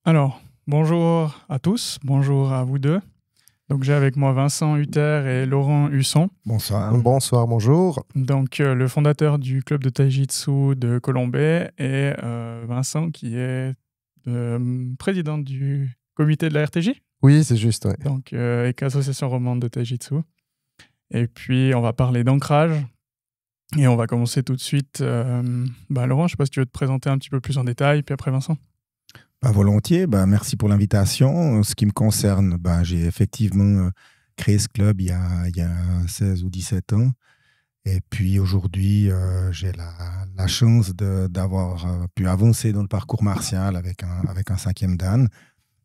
Alors, bonjour à tous, bonjour à vous deux. Donc j'ai avec moi Vincent Hutter et Laurent Husson. Bonsoir. Bonsoir, bonjour. Donc le fondateur du club de Taijitsu de Colombey et Vincent qui est président du comité de la RTJ. Oui, c'est juste, ouais. Donc avec Association Romande de Taijitsu. Et puis on va parler d'ancrage. Et on va commencer tout de suite. Laurent, je ne sais pas si tu veux te présenter un petit peu plus en détail, puis après Vincent. Volontiers, merci pour l'invitation. Ce qui me concerne, j'ai effectivement créé ce club il y a 16 ou 17 ans. Et puis aujourd'hui, j'ai la chance d'avoir pu avancer dans le parcours martial avec un 5e dan.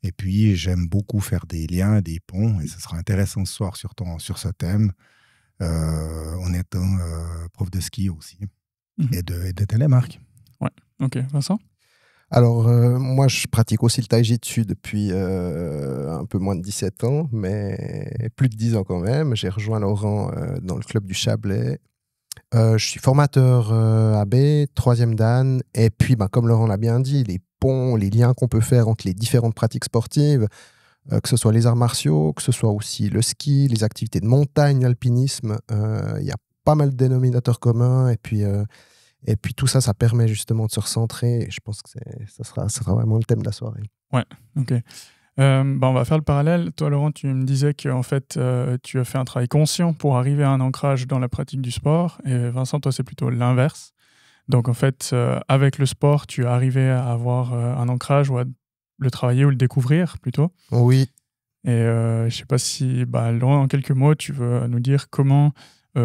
Et puis, j'aime beaucoup faire des liens, des ponts. Et ce sera intéressant ce soir sur ce thème, en étant prof de ski aussi et de télémarque. Ouais, ok. Vincent ? Alors, moi, je pratique aussi le taijitsu depuis un peu moins de 17 ans, mais plus de 10 ans quand même. J'ai rejoint Laurent dans le club du Chablais. Je suis formateur AB, 3e dan. Et puis, comme Laurent l'a bien dit, les ponts, les liens qu'on peut faire entre les différentes pratiques sportives, que ce soit les arts martiaux, que ce soit aussi le ski, les activités de montagne, l'alpinisme, il y a pas mal de dénominateurs communs. Et puis tout ça, ça permet justement de se recentrer. Et je pense que ça sera vraiment le thème de la soirée. Ouais, ok. On va faire le parallèle. Toi, Laurent, tu me disais qu'en fait, tu as fait un travail conscient pour arriver à un ancrage dans la pratique du sport. Et Vincent, toi, c'est plutôt l'inverse. Donc, en fait, avec le sport, tu es arrivé à avoir un ancrage ou à le travailler ou le découvrir plutôt. Oui. Et je ne sais pas si, Laurent, en quelques mots, tu veux nous dire comment... à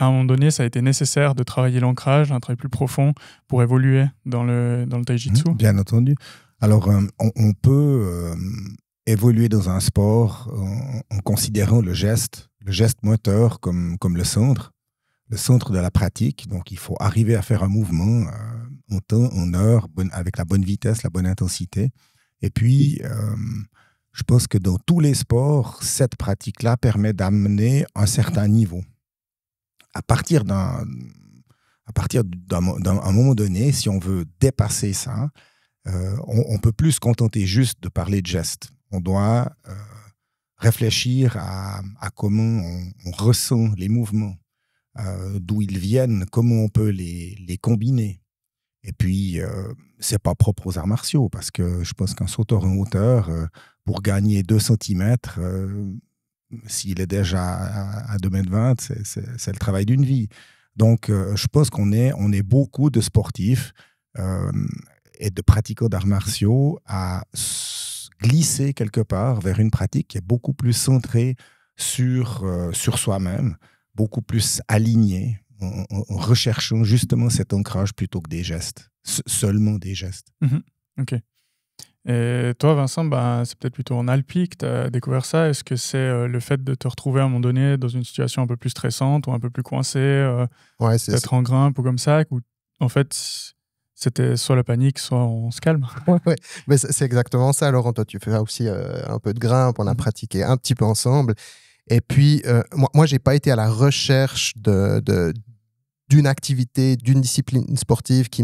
un moment donné, ça a été nécessaire de travailler l'ancrage, un travail plus profond pour évoluer dans le taijitsu. Bien entendu. Alors, on peut évoluer dans un sport en considérant le geste moteur comme le centre de la pratique. Donc, il faut arriver à faire un mouvement en temps, en heure, avec la bonne vitesse, la bonne intensité. Et puis, je pense que dans tous les sports, cette pratique-là permet d'amener un certain niveau. À partir d'un moment donné, si on veut dépasser ça, on ne peut plus se contenter juste de parler de gestes. On doit réfléchir à comment on ressent les mouvements, d'où ils viennent, comment on peut les combiner. Et puis, ce n'est pas propre aux arts martiaux, parce que je pense qu'un sauteur en hauteur, pour gagner 2 cm, s'il est déjà à 2,20 m, c'est le travail d'une vie. Donc, je pense qu'on est beaucoup de sportifs et de pratiquants d'arts martiaux à glisser quelque part vers une pratique qui est beaucoup plus centrée sur soi-même, beaucoup plus alignée, en recherchant justement cet ancrage plutôt que des gestes, seulement des gestes. Ok. Et toi, Vincent, c'est peut-être plutôt en alpi que tu as découvert ça. Est-ce que c'est le fait de te retrouver à un moment donné dans une situation un peu plus stressante ou un peu plus coincée, d'être en grimpe ou comme ça, où en fait, c'était soit la panique, soit on se calme? Ouais. Mais c'est exactement ça, Laurent. Toi, tu fais aussi un peu de grimpe, on a pratiqué un petit peu ensemble. Et puis, moi, je n'ai pas été à la recherche d'une activité, d'une discipline sportive qui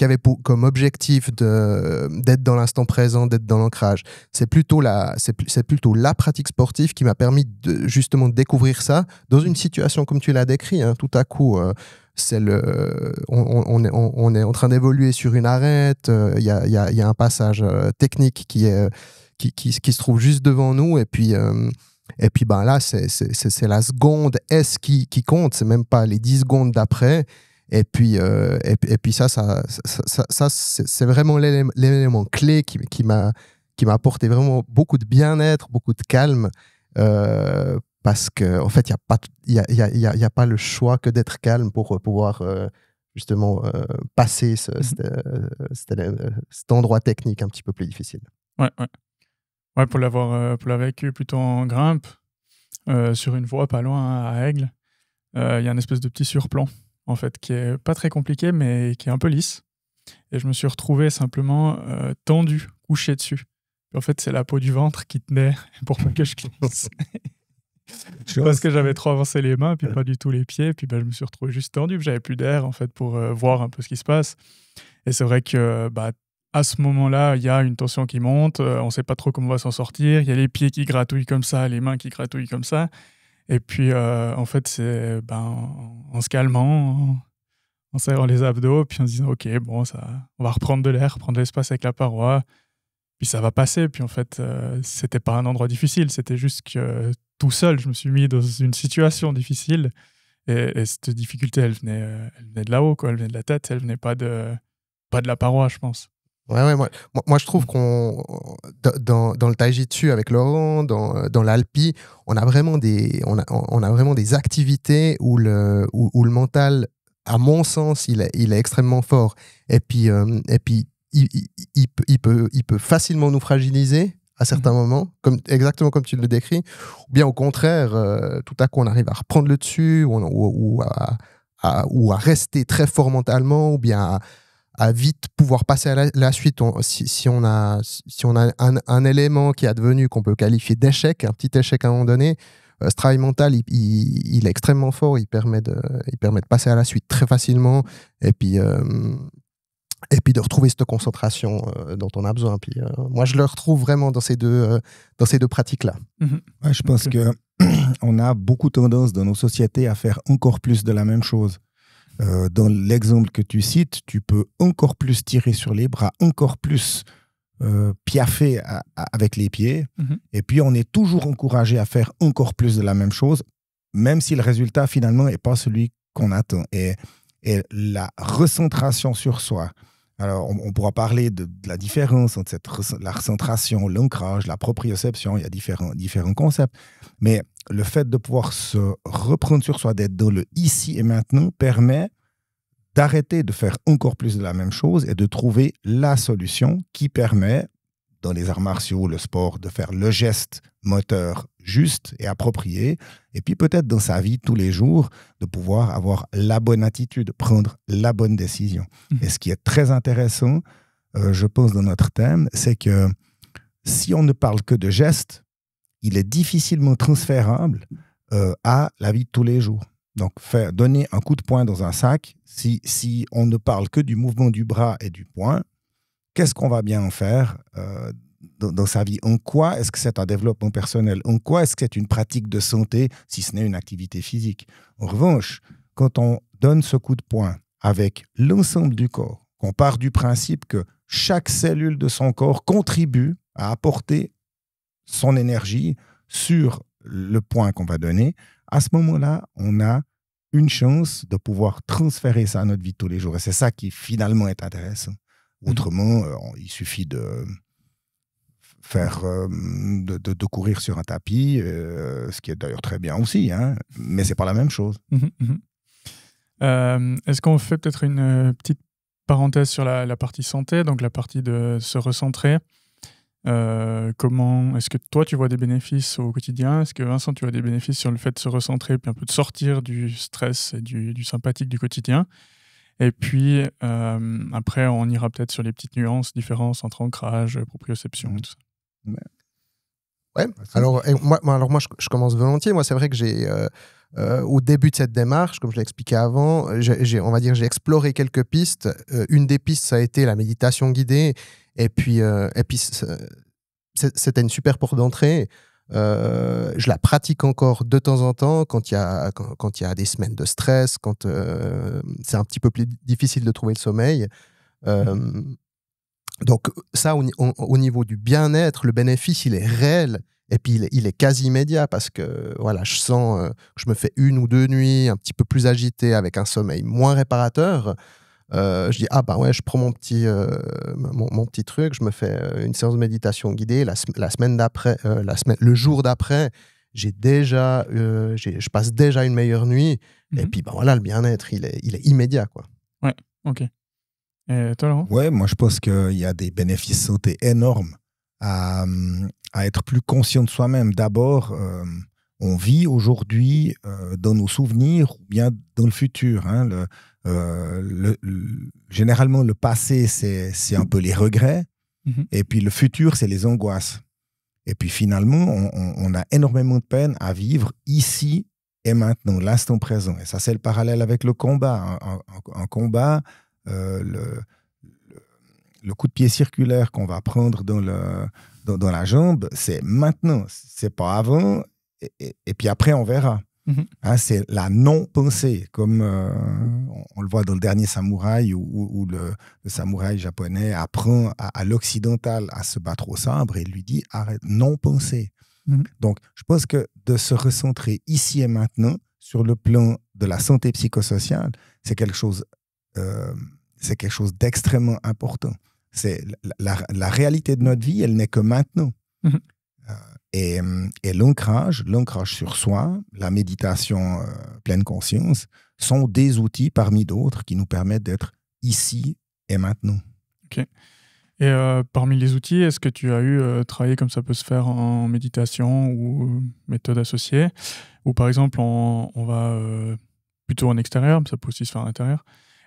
avait comme objectif d'être dans l'instant présent, d'être dans l'ancrage. C'est plutôt la pratique sportive qui m'a permis justement de découvrir ça dans une situation comme tu l'as décrit. Tout à coup, on est en train d'évoluer sur une arête. Il y a un passage technique qui se trouve juste devant nous. Et puis là, c'est la seconde S qui compte. C'est même pas les 10 secondes d'après. Et puis ça c'est vraiment l'élément clé qui m'a apporté vraiment beaucoup de bien-être, beaucoup de calme, parce qu'en fait, il y a pas le choix que d'être calme pour pouvoir justement passer cet endroit technique un petit peu plus difficile. Ouais, pour l'avoir vécu plutôt en grimpe, sur une voie pas loin à Aigle, il y a une espèce de petit surplomb, en fait, qui est pas très compliqué, mais qui est un peu lisse. Et je me suis retrouvé simplement tendu, couché dessus. Et en fait, c'est la peau du ventre qui tenait pour pas que je glisse. Parce que j'avais trop avancé les mains, puis pas du tout les pieds. Puis je me suis retrouvé juste tendu, puis j'avais plus d'air, en fait, pour voir un peu ce qui se passe. Et c'est vrai que à ce moment-là, il y a une tension qui monte, on ne sait pas trop comment on va s'en sortir, il y a les pieds qui gratouillent comme ça, les mains qui gratouillent comme ça. Et puis, en fait, c'est en se calmant, en serrant les abdos, puis en se disant, OK, bon, on va reprendre de l'air, prendre de l'espace avec la paroi, puis ça va passer. Puis en fait, c'était pas un endroit difficile, c'était juste que tout seul, je me suis mis dans une situation difficile. Et cette difficulté, elle venait de là-haut, quoi. Elle venait de la tête, elle venait pas de la paroi, je pense. Ouais, moi, je trouve qu'on dans le taijitsu avec Laurent, dans l'alpi, on a vraiment des activités où le mental, à mon sens, il est extrêmement fort. Et puis il peut facilement nous fragiliser à certains moments, exactement comme tu le décris, ou bien au contraire, tout à coup on arrive à reprendre le dessus, ou à rester très fort mentalement, ou bien à vite pouvoir passer à la suite. Si on a un élément qui est advenu qu'on peut qualifier d'échec, un petit échec à un moment donné, ce travail mental, il est extrêmement fort, il permet de passer à la suite très facilement, et puis de retrouver cette concentration dont on a besoin. Puis, moi, je le retrouve vraiment dans ces deux pratiques-là. Ouais, je pense qu'on a beaucoup tendance dans nos sociétés à faire encore plus de la même chose. Dans l'exemple que tu cites, tu peux encore plus tirer sur les bras, encore plus piaffer avec les pieds. Et puis, on est toujours encouragé à faire encore plus de la même chose, même si le résultat, finalement, n'est pas celui qu'on attend. Et la recentration sur soi. Alors, on pourra parler de la différence entre la recentration, l'ancrage, la proprioception. Il y a différents concepts. Mais le fait de pouvoir se reprendre sur soi, d'être dans le ici et maintenant, permet d'arrêter de faire encore plus de la même chose et de trouver la solution qui permet, dans les arts martiaux, le sport, de faire le geste moteur juste et approprié, et puis peut-être dans sa vie tous les jours, de pouvoir avoir la bonne attitude, prendre la bonne décision. Et ce qui est très intéressant, je pense, dans notre thème, c'est que si on ne parle que de gestes, il est difficilement transférable à la vie de tous les jours. Donc, donner un coup de poing dans un sac, si on ne parle que du mouvement du bras et du poing, qu'est-ce qu'on va bien en faire dans sa vie? En quoi est-ce que c'est un développement personnel? En quoi est-ce que c'est une pratique de santé, si ce n'est une activité physique? En revanche, quand on donne ce coup de poing avec l'ensemble du corps, qu'on part du principe que chaque cellule de son corps contribue à apporter son énergie sur le point qu'on va donner, à ce moment-là, on a une chance de pouvoir transférer ça à notre vie de tous les jours. Et c'est ça qui finalement est intéressant. Autrement, il suffit de faire de courir sur un tapis, ce qui est d'ailleurs très bien aussi, hein, mais c'est pas la même chose. Est-ce qu'on fait peut-être une petite parenthèse sur la partie santé, donc la partie de se recentrer? Comment est-ce que toi tu vois des bénéfices au quotidien? Est-ce que Vincent, tu vois des bénéfices sur le fait de se recentrer puis un peu de sortir du stress et du sympathique du quotidien? Et puis après on ira peut-être sur les petites nuances, différences entre ancrage, proprioception et tout ça. Ouais. Alors moi je commence volontiers. Moi c'est vrai que j'ai au début de cette démarche, comme je l'ai expliqué avant, j'ai exploré quelques pistes. Une des pistes, ça a été la méditation guidée. Et puis c'était une super porte d'entrée. Je la pratique encore de temps en temps quand il y a des semaines de stress, quand c'est un petit peu plus difficile de trouver le sommeil. Donc ça, au niveau du bien-être, le bénéfice, il est réel. Et puis, il est quasi immédiat parce que voilà, je sens que je me fais 1 ou 2 nuits un petit peu plus agitées avec un sommeil moins réparateur. Je dis, ah ben ouais, je prends mon petit truc, je me fais une séance de méditation guidée. La semaine d'après, le jour d'après, je passe déjà une meilleure nuit. Et puis, ben voilà, le bien-être, il est immédiat, quoi. Ouais, ok. Et toi, Laurent? Ouais, moi je pense qu'il y a des bénéfices santé énormes à être plus conscient de soi-même. D'abord, on vit aujourd'hui dans nos souvenirs ou bien dans le futur. Hein. Généralement, le passé, c'est un peu les regrets. Et puis le futur, c'est les angoisses. Et puis finalement, on a énormément de peine à vivre ici et maintenant, l'instant présent. Et ça, c'est le parallèle avec le combat. Un combat, le coup de pied circulaire qu'on va prendre dans la jambe, c'est maintenant, c'est pas avant, et puis après on verra. Hein, c'est la non-pensée, comme on le voit dans le dernier samouraï, où le samouraï japonais apprend à l'occidental à se battre au sabre et lui dit arrête, non-pensée. Donc, je pense que de se recentrer ici et maintenant sur le plan de la santé psychosociale, c'est quelque chose d'extrêmement important. C'est la réalité de notre vie, elle n'est que maintenant. Et l'ancrage sur soi, la méditation pleine conscience, sont des outils parmi d'autres qui nous permettent d'être ici et maintenant. Ok. Et parmi les outils, est-ce que tu as eu travaillé comme ça peut se faire en méditation ou méthode associée, ou par exemple on va plutôt en extérieur, mais ça peut aussi se faire à l'intérieur,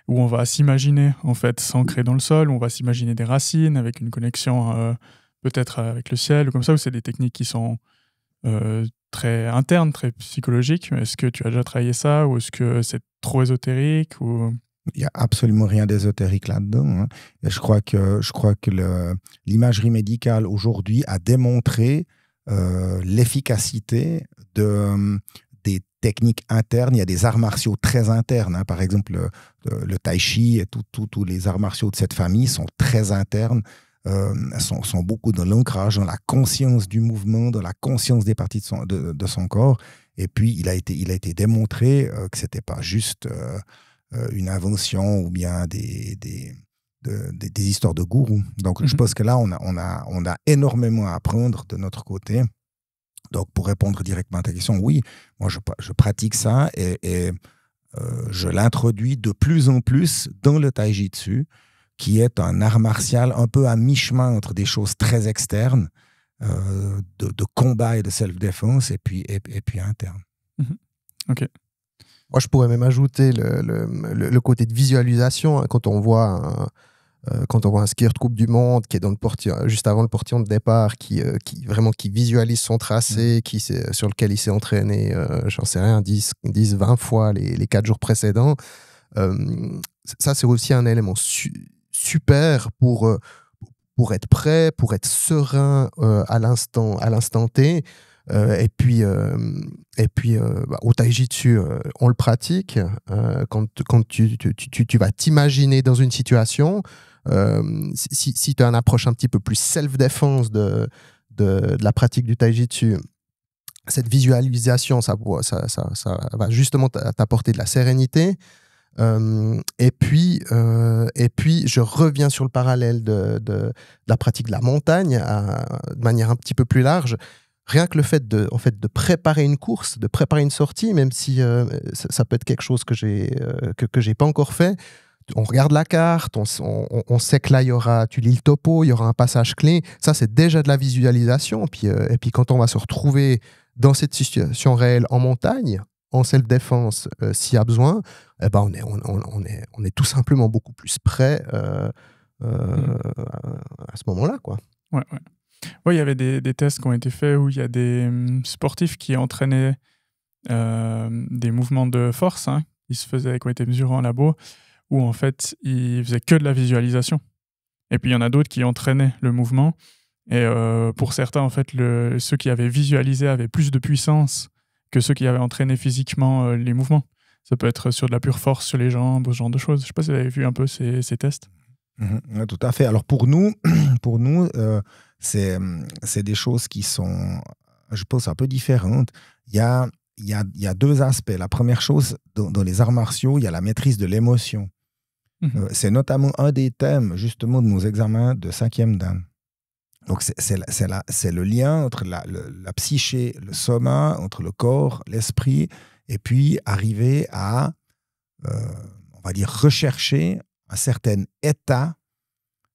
où on va s'imaginer en fait s'ancrer dans le sol, où on va s'imaginer des racines avec une connexion peut-être avec le ciel, ou comme ça, où c'est des techniques qui sont très internes, très psychologiques. Est-ce que tu as déjà travaillé ça, ou est-ce que c'est trop ésotérique ou... Il n'y a absolument rien d'ésotérique là-dedans. Hein. Et je crois que l'imagerie médicale aujourd'hui a démontré l'efficacité des techniques internes. Il y a des arts martiaux très internes. Hein. Par exemple, le tai chi et tous les arts martiaux de cette famille sont très internes. Sont beaucoup dans l'ancrage, dans la conscience du mouvement, dans la conscience des parties de son corps. Et puis, il a été démontré que ce n'était pas juste une invention ou bien des histoires de gourous. Donc, je pense que là, on a énormément à apprendre de notre côté. Donc, pour répondre directement à ta question, oui, moi, je pratique ça et je l'introduis de plus en plus dans le taijitsu, qui est un art martial un peu à mi-chemin entre des choses très externes, de combat et de self-défense, et puis interne. Ok. Moi, je pourrais même ajouter le côté de visualisation. Hein, quand on voit un skieur de Coupe du Monde qui est dans juste avant le portillon de départ, qui visualise son tracé, sur lequel il s'est entraîné, j'en sais rien, 10, 20 fois les 4 jours précédents. Ça, c'est aussi un élément super pour être prêt, pour être serein à l'instant T. Et puis au taijitsu, on le pratique. Quand tu vas t'imaginer dans une situation, si tu as une approche un petit peu plus self-défense de la pratique du taijitsu, cette visualisation, ça va justement t'apporter de la sérénité. Et puis, je reviens sur le parallèle de la pratique de la montagne de manière un petit peu plus large. Rien que le fait de préparer une course, de préparer une sortie, même si ça peut être quelque chose que j'ai pas encore fait, on regarde la carte, on sait que là, tu lis le topo, il y aura un passage clé. Ça, c'est déjà de la visualisation. Et puis quand on va se retrouver dans cette situation réelle en montagne, en self-défense, s'il y a besoin, eh ben on est tout simplement beaucoup plus prêt à ce moment-là, quoi. Ouais. Oui, il y avait des tests qui ont été faits où il y a des sportifs qui entraînaient des mouvements de force, qui ont été mesurés en labo, où en fait, ils faisaient que de la visualisation. Et puis, il y en a d'autres qui entraînaient le mouvement. Et pour certains, en fait, ceux qui avaient visualisé avaient plus de puissance que ceux qui avaient entraîné physiquement les mouvements. Ça peut être sur de la pure force, sur les jambes, ce genre de choses. Je ne sais pas si vous avez vu un peu ces tests. Oui, tout à fait. Alors pour nous c'est des choses qui sont, je pense, un peu différentes. Il y a deux aspects. La première chose, dans les arts martiaux, il y a la maîtrise de l'émotion. C'est notamment un des thèmes, justement, de nos examens de 5e Dan. Donc, c'est le lien entre la psyché, le soma, entre le corps, l'esprit, et puis arriver à, on va dire, rechercher un certain état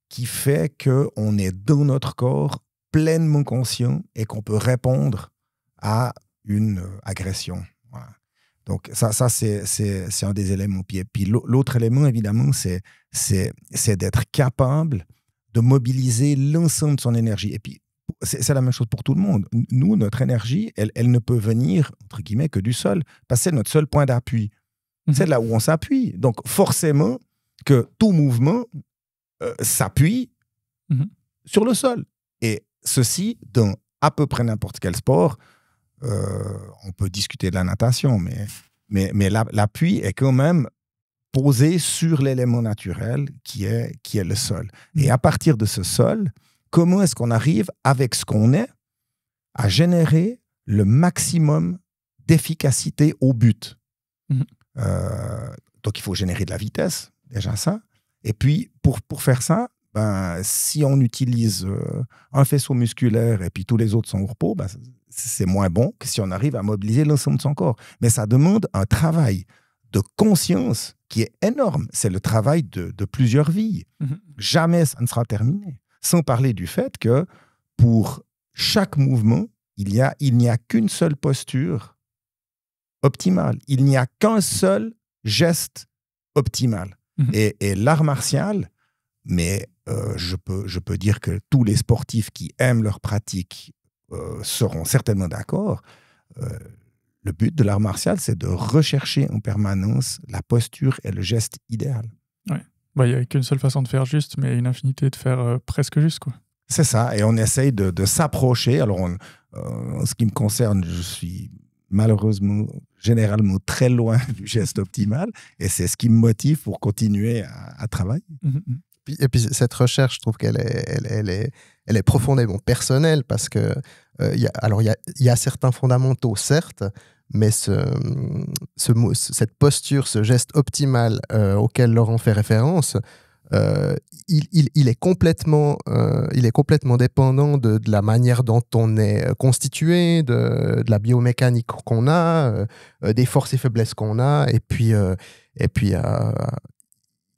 qui fait qu'on est dans notre corps pleinement conscient et qu'on peut répondre à une agression. Voilà. Donc, ça c'est un des éléments. Puis l'autre élément, évidemment, c'est d'être capable de mobiliser l'ensemble de son énergie. Et puis, c'est la même chose pour tout le monde. Nous, notre énergie, elle ne peut venir, entre guillemets, que du sol, parce que c'est notre seul point d'appui. C'est là où on s'appuie. Donc, forcément, que tout mouvement s'appuie sur le sol. Et ceci, dans à peu près n'importe quel sport, on peut discuter de la natation, mais l'appui est quand même posé sur l'élément naturel qui est le sol. Et à partir de ce sol, comment est-ce qu'on arrive, avec ce qu'on est, à générer le maximum d'efficacité au but? Donc, il faut générer de la vitesse, déjà ça. Et puis, pour faire ça, si on utilise un faisceau musculaire et puis tous les autres sont au repos, c'est moins bon que si on arrive à mobiliser l'ensemble de son corps. Mais ça demande un travail de conscience qui est énorme. C'est le travail de plusieurs vies. Jamais ça ne sera terminé. Sans parler du fait que pour chaque mouvement, il n'y a qu'une seule posture optimale. Il n'y a qu'un seul geste optimal. Et l'art martial, mais je peux dire que tous les sportifs qui aiment leur pratique seront certainement d'accord. Le but de l'art martial, c'est de rechercher en permanence la posture et le geste idéal. Ouais. Il n'y a qu'une seule façon de faire juste, mais une infinité de faire presque juste, quoi. C'est ça, et on essaye de s'approcher. Alors, en ce qui me concerne, je suis malheureusement, généralement très loin du geste optimal, et c'est ce qui me motive pour continuer à travailler. Et puis cette recherche, je trouve qu'elle est profondément personnelle, parce que il y a certains fondamentaux, certes, mais cette posture, ce geste optimal auquel Laurent fait référence, il est complètement dépendant de la manière dont on est constitué, de la biomécanique qu'on a, des forces et faiblesses qu'on a, et puis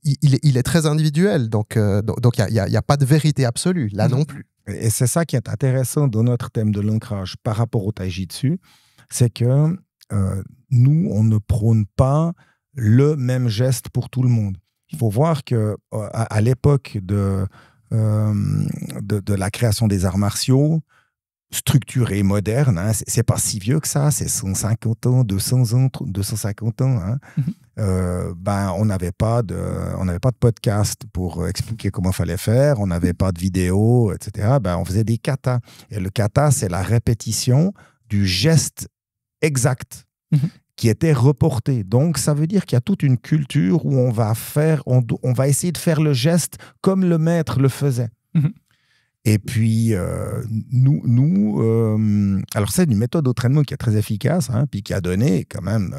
il est très individuel, donc il y a pas de vérité absolue là non plus. Et c'est ça qui est intéressant dans notre thème de l'ancrage par rapport au taijitsu, c'est que nous, on ne prône pas le même geste pour tout le monde. Il faut voir que à l'époque de la création des arts martiaux, structurés, modernes, hein, c'est pas si vieux que ça, c'est 150 ans, 200 ans, 250 ans. Hein. On n'avait pas de podcast pour expliquer comment il fallait faire, on n'avait pas de vidéo, etc. On faisait des katas. Et le kata, c'est la répétition du geste exact qui était reporté. Donc, ça veut dire qu'il y a toute une culture où on va essayer de faire le geste comme le maître le faisait. Et puis, alors c'est une méthode d'entraînement qui est très efficace, hein, puis qui a donné quand même,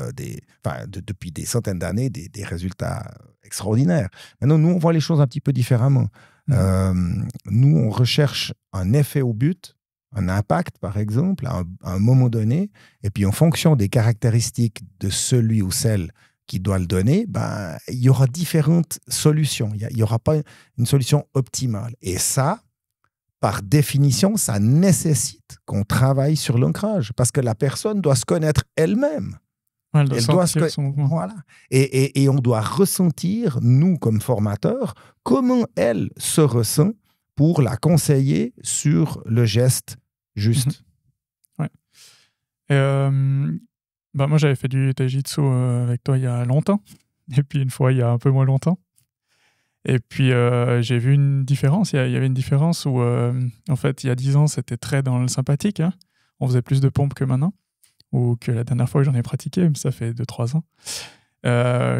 depuis des centaines d'années, des résultats extraordinaires. Maintenant, nous, on voit les choses un petit peu différemment. Nous, on recherche un effet au but, un impact, par exemple, à un moment donné, et puis en fonction des caractéristiques de celui ou celle qui doit le donner, il y aura différentes solutions. Il n'y aura pas une solution optimale. Et ça, par définition, ça nécessite qu'on travaille sur l'ancrage, parce que la personne doit se connaître elle-même. Elle doit sentir son mouvement. Voilà. Et on doit ressentir, nous, comme formateurs, comment elle se ressent pour la conseiller sur le geste juste. Ouais. Et moi, j'avais fait du taijitsu avec toi il y a longtemps, et puis une fois il y a un peu moins longtemps. Et puis, j'ai vu une différence. Il y avait une différence où, en fait, il y a 10 ans, c'était très dans le sympathique. Hein. On faisait plus de pompes que maintenant, ou que la dernière fois que j'en ai pratiqué, mais ça fait 2-3 ans.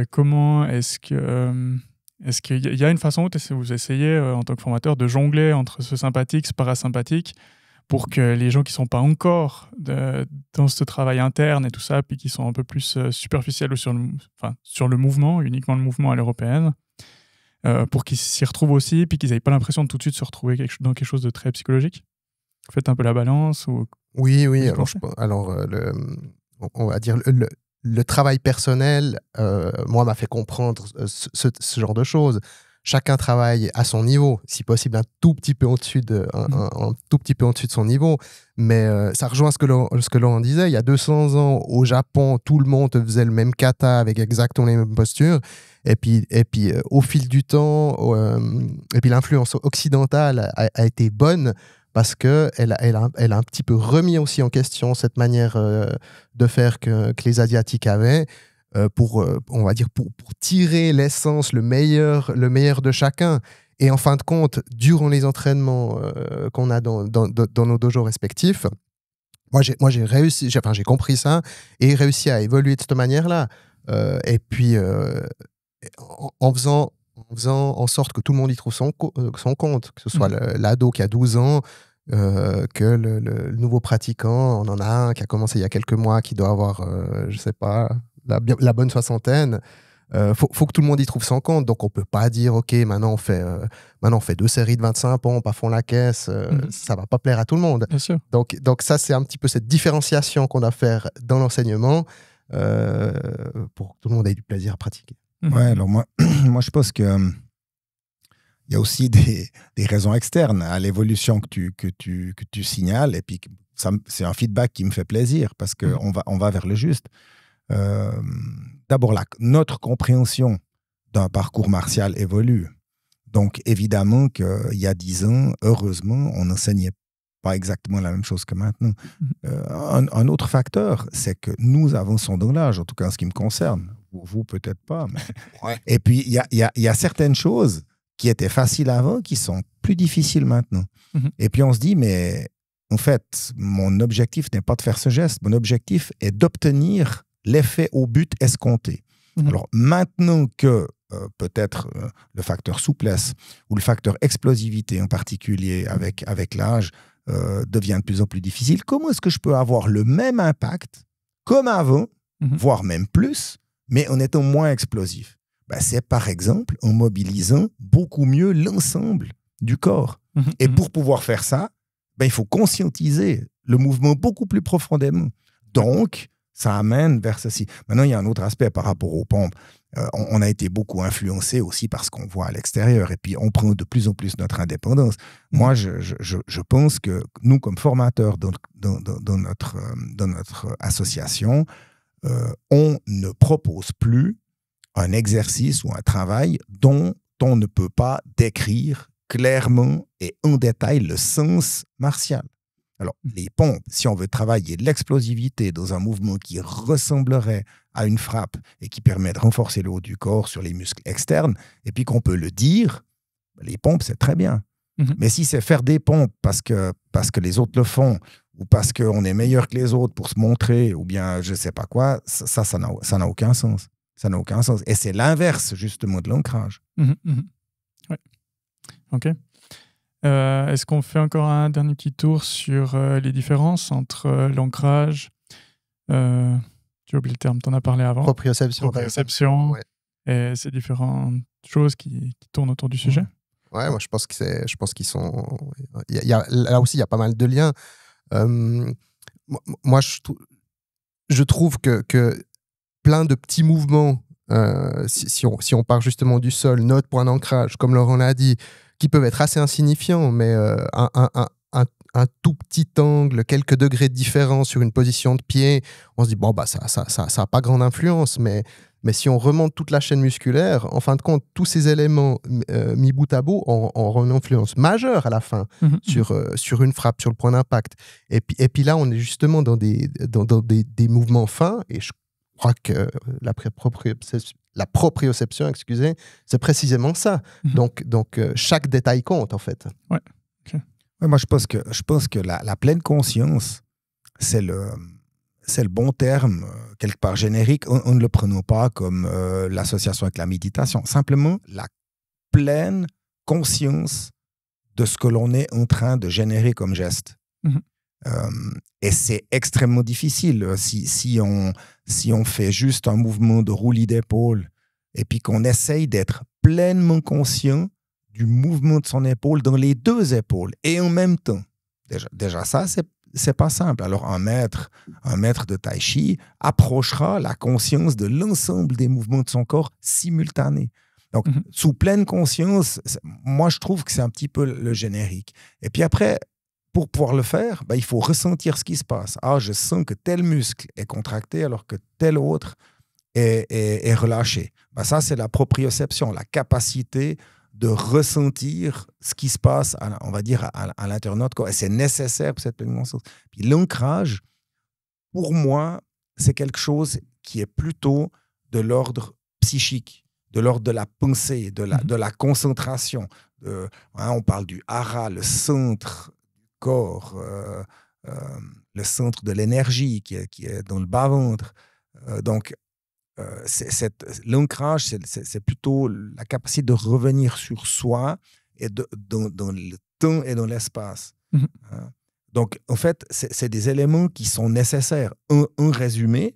Comment est-ce qu'il y a une façon où vous essayez, en tant que formateur, de jongler entre ce sympathique, ce parasympathique, pour que les gens qui ne sont pas encore dans ce travail interne et tout ça, puis qui sont un peu plus superficiels ou sur le mouvement, uniquement le mouvement à l'européenne, pour qu'ils s'y retrouvent aussi, puis qu'ils n'aient pas l'impression de tout de suite se retrouver dans quelque chose de très psychologique? Vous faites un peu la balance ou... Oui. Alors, on va dire le travail personnel, moi, m'a fait comprendre ce genre de choses. Chacun travaille à son niveau, si possible un tout petit peu au-dessus de son niveau. Mais ça rejoint ce que Laurent disait. Il y a 200 ans, au Japon, tout le monde faisait le même kata avec exactement les mêmes postures. Et puis au fil du temps, et puis l'influence occidentale a été bonne, parce qu'elle a un petit peu remis aussi en question cette manière de faire que les Asiatiques avaient, on va dire, pour tirer l'essence, le meilleur de chacun. Et en fin de compte, durant les entraînements qu'on a dans nos dojos respectifs, moi j'ai réussi, j'ai compris ça et réussi à évoluer de cette manière-là. Et puis, en faisant en sorte que tout le monde y trouve son compte, que ce soit l'ado qui a 12 ans, que le nouveau pratiquant, on en a un qui a commencé il y a quelques mois, qui doit avoir, je sais pas, la bonne soixantaine. Faut que tout le monde y trouve son compte. Donc, on peut pas dire, OK, maintenant on fait 2 séries de 25 pompes à fond la caisse. Ça va pas plaire à tout le monde. Bien sûr. Donc ça, c'est un petit peu cette différenciation qu'on doit faire dans l'enseignement pour que tout le monde ait du plaisir à pratiquer. Ouais, alors moi, je pense que il y a aussi des raisons externes à l'évolution que tu signales. Et puis, c'est un feedback qui me fait plaisir parce qu'on on va vers le juste. D'abord, notre compréhension d'un parcours martial évolue. Donc, évidemment qu'il y a 10 ans, heureusement, on n'enseignait pas exactement la même chose que maintenant. Un autre facteur, c'est que nous avançons dans l'âge, en tout cas en ce qui me concerne. Vous peut-être pas. Mais... Ouais. Et puis, il y a certaines choses qui étaient faciles avant qui sont plus difficiles maintenant. Et puis, on se dit, mais en fait, mon objectif n'est pas de faire ce geste. Mon objectif est d'obtenir l'effet au but escompté. Alors, maintenant que peut-être le facteur souplesse ou le facteur explosivité en particulier avec l'âge devient de plus en plus difficile, comment est-ce que je peux avoir le même impact comme avant, voire même plus, mais en étant moins explosif? C'est par exemple en mobilisant beaucoup mieux l'ensemble du corps. Et pour pouvoir faire ça, il faut conscientiser le mouvement beaucoup plus profondément. Donc, ça amène vers ceci. Maintenant, il y a un autre aspect par rapport aux pompes. On a été beaucoup influencé aussi par ce qu'on voit à l'extérieur et puis on prend de plus en plus notre indépendance. Moi, je pense que nous, comme formateurs dans notre association, on ne propose plus un exercice ou un travail dont on ne peut pas décrire clairement et en détail le sens martial. Alors, les pompes, si on veut travailler l'explosivité dans un mouvement qui ressemblerait à une frappe et qui permet de renforcer le haut du corps sur les muscles externes, et puis qu'on peut le dire, les pompes, c'est très bien. Mais si c'est faire des pompes parce que les autres le font, ou parce qu'on est meilleur que les autres pour se montrer, ou bien je ne sais pas quoi, ça n'a aucun sens. Ça n'a aucun sens. Et c'est l'inverse, justement, de l'ancrage. Ouais. OK. Est-ce qu'on fait encore un dernier petit tour sur les différences entre l'ancrage, j'ai oublié le terme, tu en as parlé avant. Proprioception. Ouais. Et ces différentes choses qui tournent autour du sujet. Ouais, moi je pense qu'ils sont. Là aussi, il y a pas mal de liens. Moi, je trouve que plein de petits mouvements, si on part justement du sol, note, point d'ancrage, comme Laurent l'a dit, qui peuvent être assez insignifiants, mais un tout petit angle, quelques degrés de différence sur une position de pied, on se dit, ça n'a pas grande influence, mais si on remonte toute la chaîne musculaire, en fin de compte, tous ces éléments mis bout à bout ont une influence majeure à la fin sur une frappe, sur le point d'impact. Et puis là, on est justement dans des mouvements fins, et je crois que la proprioception, c'est précisément ça. Donc chaque détail compte, en fait. Ouais. Okay. Ouais, moi, je pense que la pleine conscience, c'est le bon terme, quelque part générique. On ne le prenons pas comme l'association avec la méditation. Simplement, la pleine conscience de ce que l'on est en train de générer comme geste. Et c'est extrêmement difficile si on fait juste un mouvement de roulis d'épaule et puis qu'on essaye d'être pleinement conscient du mouvement de son épaule dans les deux épaules et en même temps. Déjà ça, c'est pas simple. Alors un maître de tai chi approchera la conscience de l'ensemble des mouvements de son corps simultanés. Donc, sous pleine conscience, moi je trouve que c'est un petit peu le générique. Et puis après, pour pouvoir le faire, il faut ressentir ce qui se passe. Ah, je sens que tel muscle est contracté alors que tel autre est relâché. Ça, c'est la proprioception, la capacité de ressentir ce qui se passe, on va dire, à l'intérieur de notre corps. Et c'est nécessaire pour cette pleine conscience. Puis l'ancrage, pour moi, c'est quelque chose qui est plutôt de l'ordre psychique, de l'ordre de la pensée, de la concentration. On parle du hara, le centre du corps, le centre de l'énergie qui est dans le bas-ventre. Donc, l'ancrage, c'est plutôt la capacité de revenir sur soi et dans le temps et dans l'espace. Donc, en fait, c'est des éléments qui sont nécessaires. Un résumé,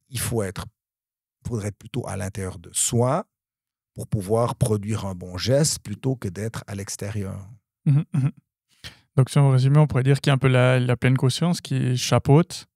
il faudrait être plutôt à l'intérieur de soi pour pouvoir produire un bon geste plutôt que d'être à l'extérieur. Donc, si on résume, on pourrait dire qu'il y a un peu la pleine conscience qui chapeaute,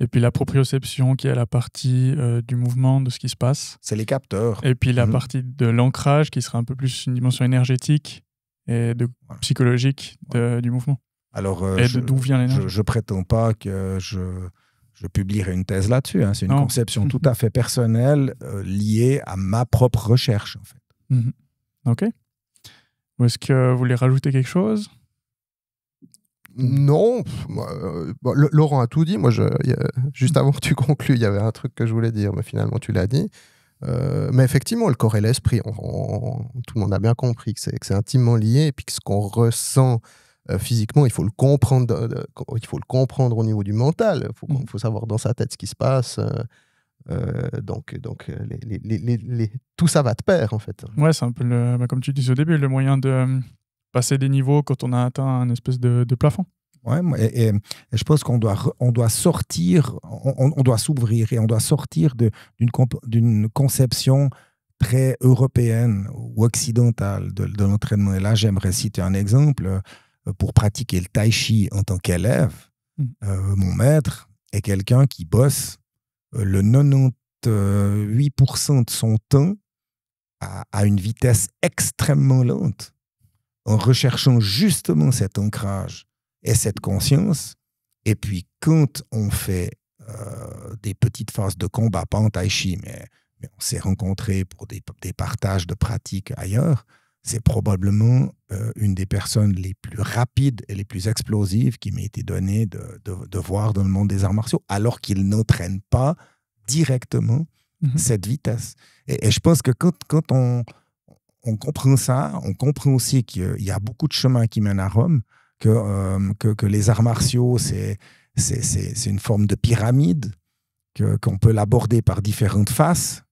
et puis la proprioception qui est la partie du mouvement, de ce qui se passe. C'est les capteurs. Et puis la partie de l'ancrage qui sera un peu plus une dimension énergétique et psychologique du mouvement. Alors, d'où vient l'énergie. Je prétends pas que je publierai une thèse là-dessus. C'est une conception tout à fait personnelle liée à ma propre recherche, en fait. Ok. Est-ce que vous voulez rajouter quelque chose ? Non, Laurent a tout dit. Moi, juste avant que tu conclues, il y avait un truc que je voulais dire, mais finalement, tu l'as dit. Mais effectivement, le corps et l'esprit, tout le monde a bien compris que c'est intimement lié, et puis que ce qu'on ressent physiquement, il faut le comprendre. Il faut le comprendre au niveau du mental. Il faut savoir dans sa tête ce qui se passe. Donc tout ça va de pair, en fait. Ouais, c'est un peu, comme tu disais au début, le moyen de passer des niveaux quand on a atteint un espèce de plafond. Ouais, et je pense qu'on doit sortir, on doit s'ouvrir et on doit sortir d'une conception très européenne ou occidentale de l'entraînement. Et là, j'aimerais citer un exemple. Pour pratiquer le tai chi en tant qu'élève, mon maître est quelqu'un qui bosse le 98% de son temps à une vitesse extrêmement lente, en recherchant justement cet ancrage et cette conscience. Et puis, quand on fait des petites phases de combat, pas en tai chi, mais on s'est rencontrés pour des partages de pratiques ailleurs, c'est probablement une des personnes les plus rapides et les plus explosives qui m'ait été donné de voir dans le monde des arts martiaux, alors qu'il n'entraîne pas directement cette vitesse. Et je pense que quand on comprend ça, on comprend aussi qu'il y a beaucoup de chemins qui mènent à Rome, que les arts martiaux, c'est une forme de pyramide, qu'on peut l'aborder par différentes faces.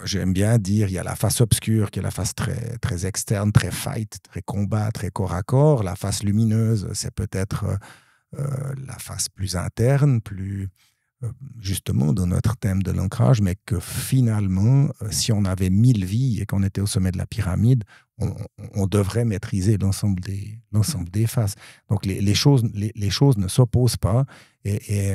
J'aime bien dire, il y a la face obscure qui est la face très, très externe, très fight, très combat, très corps à corps. La face lumineuse, c'est peut-être la face plus interne, plus justement dans notre thème de l'ancrage, mais que finalement, si on avait 1000 vies et qu'on était au sommet de la pyramide, on devrait maîtriser l'ensemble des faces. Donc les choses ne s'opposent pas. Et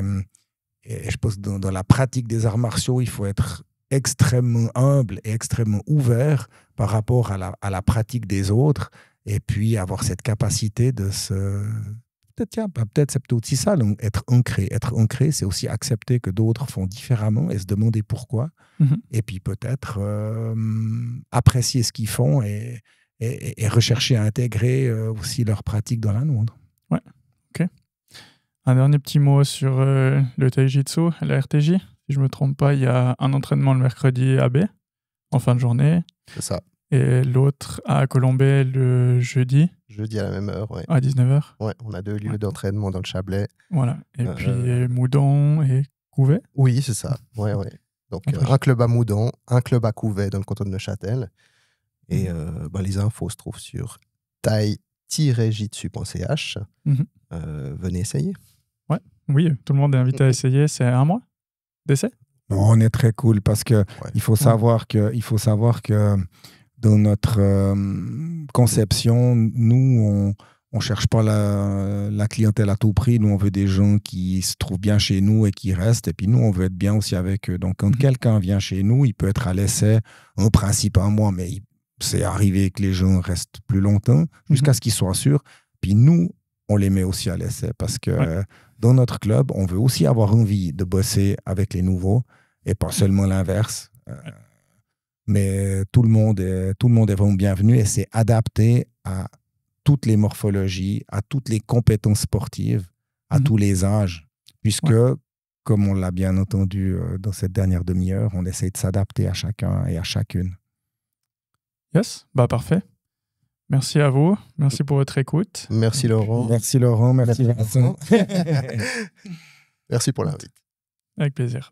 je pense que dans la pratique des arts martiaux, il faut être extrêmement humble et extrêmement ouvert par rapport à la pratique des autres, et puis avoir cette capacité de se... Peut-être c'est aussi ça, être ancré. Être ancré, c'est aussi accepter que d'autres font différemment et se demander pourquoi. Et puis peut-être apprécier ce qu'ils font et rechercher à intégrer aussi leur pratique dans la nôtre. Ouais, ok. Un dernier petit mot sur le Taijitsu, la RTJ. Si je ne me trompe pas, il y a un entraînement le mercredi à B, en fin de journée. C'est ça. Et l'autre à Colombey le jeudi. Jeudi à la même heure, oui. À 19h. Ouais, on a 2 lieux d'entraînement dans le Chablais. Voilà. Et puis Moudon et Couvet. Oui, c'est ça. Ouais. Donc un club à Moudon, un club à Couvet dans le canton de Neuchâtel. Et les infos se trouvent sur tai-jitsu.ch. Venez essayer. Ouais. Oui, tout le monde est invité à essayer. C'est 1 mois d'essai. On est très cool parce que il faut savoir que dans notre conception, nous, on ne cherche pas la clientèle à tout prix. Nous, on veut des gens qui se trouvent bien chez nous et qui restent. Et puis nous, on veut être bien aussi avec eux. Donc, quand quelqu'un vient chez nous, il peut être à l'essai, en principe 1 mois, mais c'est arrivé que les gens restent plus longtemps jusqu'à ce qu'ils soient sûrs. Puis nous, on les met aussi à l'essai parce que dans notre club, on veut aussi avoir envie de bosser avec les nouveaux et pas seulement l'inverse. Mais tout le monde est vraiment bienvenu et c'est adapté à toutes les morphologies, à toutes les compétences sportives, à tous les âges. Puisque comme on l'a bien entendu dans cette dernière demi-heure, on essaye de s'adapter à chacun et à chacune. Yes, parfait. Merci à vous. Merci pour votre écoute. Merci Laurent. Merci Laurent, merci Vincent. Merci pour l'invite. Avec plaisir.